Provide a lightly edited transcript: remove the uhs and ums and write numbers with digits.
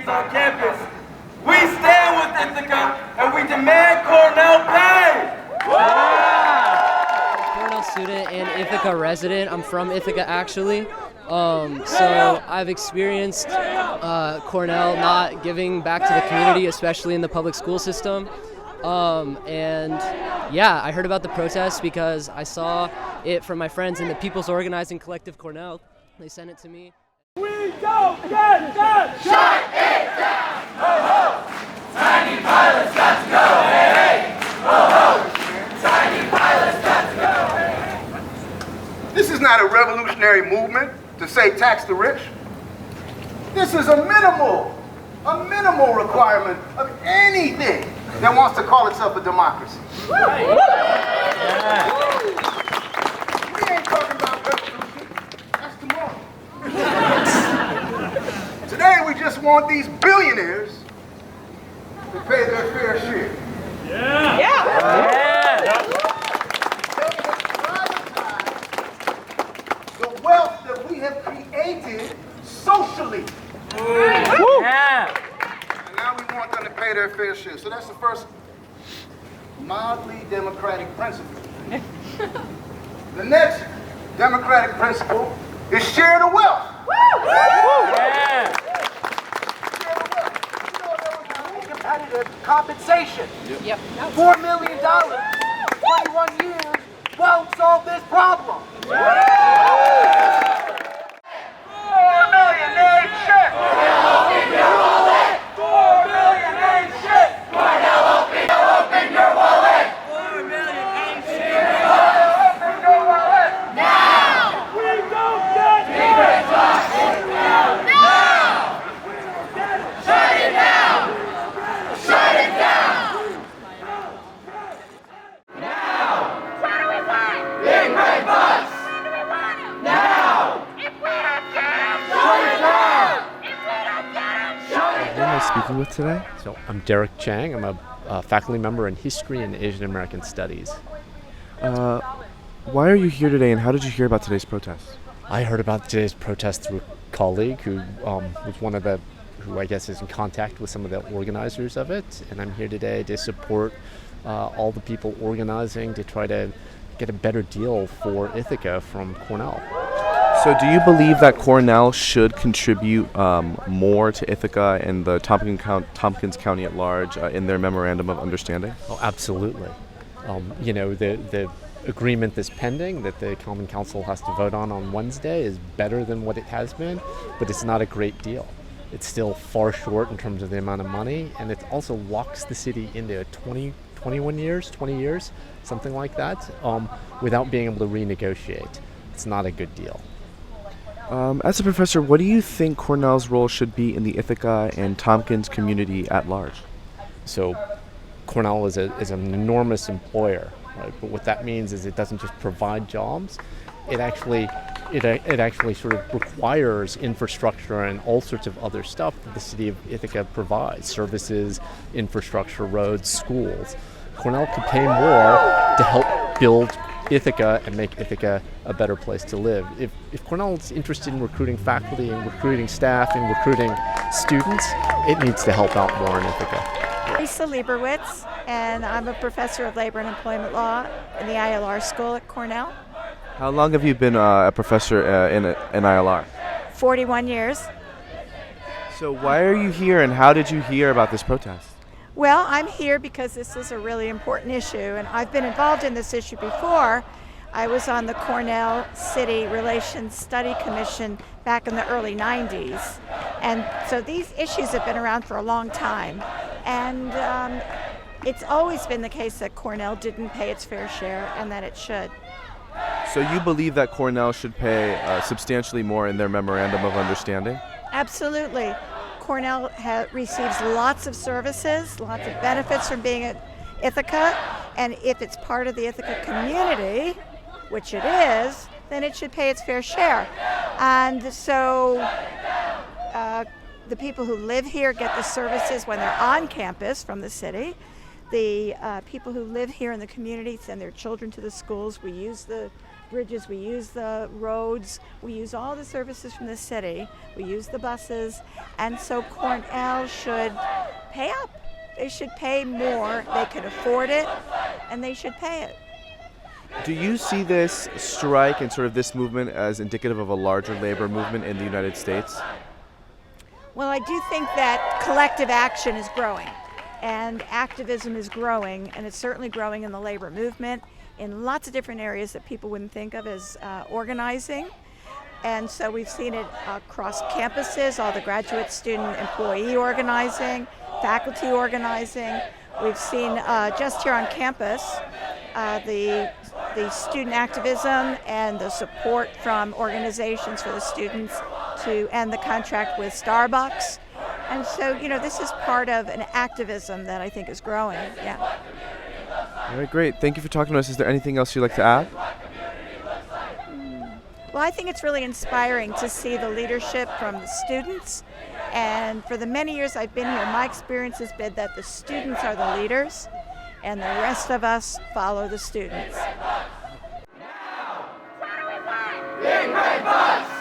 employees on campus. We stand with Ithaca and we demand Cornell pay! I'm a Cornell student and Ithaca resident. I'm from Ithaca actually. So I've experienced Cornell not giving back to the community, especially in the public school system. And yeah, I heard about the protest because I saw it from my friends in the People's Organizing Collective Cornell. They sent it to me. We don't get that! Shut it down! Ho ho! Tiny pilots got to go! Hey hey! Ho ho! Tiny pilots got to go! Hey hey! This is not a revolutionary movement to say tax the rich. This is a minimal requirement of anything that wants to call itself a democracy. Right. Yeah. We ain't talking about revolution. That's tomorrow. Today we just want these billionaires to pay their fair share. Yeah. Yeah. The wealth that we have created socially. Yeah. And now we want them to pay their fair share. So that's the first mildly democratic principle. The next democratic principle is share the wealth. Yeah. Share the wealth. You know, there was a competitive compensation. Yep. $4 million for 21 years won't solve this problem. 4 million ain't shit. 4 million ain't shit. Open your wallet. 4 million ain't shit. Open your wallet. Now. We don't get it. Now. Shut it down. Shut it down. Now. What do we want? Big red bus. When do we want it? Now. If we don't get them, Shut it down. if we don't get them, Shut it Who am I speaking with today? So I'm Derek Chang. I'm a faculty member in History and Asian American Studies. Why are you here today, and how did you hear about today's protest? I heard about today's protest through a colleague who was one of the, who I guess is in contact with some of the organizers of it, and I'm here today to support all the people organizing to try to get a better deal for Ithaca from Cornell. So do you believe that Cornell should contribute more to Ithaca and the Tompkins County at large in their memorandum of understanding? Oh, absolutely. You know, the agreement that's pending that the Common Council has to vote on Wednesday is better than what it has been, but it's not a great deal. It's still far short in terms of the amount of money, and it also locks the city into 20 years, something like that, without being able to renegotiate. It's not a good deal. As a professor, what do you think Cornell's role should be in the Ithaca and Tompkins community at large? So Cornell is an enormous employer, right? But what that means is it doesn't just provide jobs, it actually sort of requires infrastructure and all sorts of other stuff that the city of Ithaca provides: services, infrastructure, roads, schools. Cornell could pay more to help build Ithaca and make Ithaca a better place to live. If Cornell is interested in recruiting faculty and recruiting staff and recruiting students, it needs to help out more in Ithaca. Lisa Lieberwitz, and I'm a professor of labor and employment law in the ILR school at Cornell. How long have you been a professor in ILR? 41 years. So why are you here, and how did you hear about this protest? Well, I'm here because this is a really important issue, and I've been involved in this issue before. I was on the Cornell City Relations Study Commission back in the early 90s. And so these issues have been around for a long time. And it's always been the case that Cornell didn't pay its fair share and that it should. So you believe that Cornell should pay substantially more in their memorandum of understanding? Absolutely. Cornell receives lots of services, lots of benefits from being at Ithaca, and if it's part of the Ithaca community, which it is, then it should pay its fair share. And so the people who live here get the services when they're on campus from the city. The people who live here in the community send their children to the schools. We use the bridges, we use the roads, we use all the services from the city, we use the buses, and so Cornell should pay up. They should pay more, they can afford it, and they should pay it. Do you see this strike and sort of this movement as indicative of a larger labor movement in the United States? Well, I do think that collective action is growing, and activism is growing, and it's certainly growing in the labor movement in lots of different areas that people wouldn't think of as organizing. And so we've seen it across campuses, all the graduate student employee organizing, faculty organizing. We've seen just here on campus the student activism and the support from organizations for the students to end the contract with Starbucks. And so, this is part of an activism that I think is growing, yeah. All right, great. Thank you for talking to us. Is there anything else you'd like to add? Well, I think it's really inspiring to see the leadership from the students. And for the many years I've been here, my experience has been that the students are the leaders and the rest of us follow the students. Big red bus!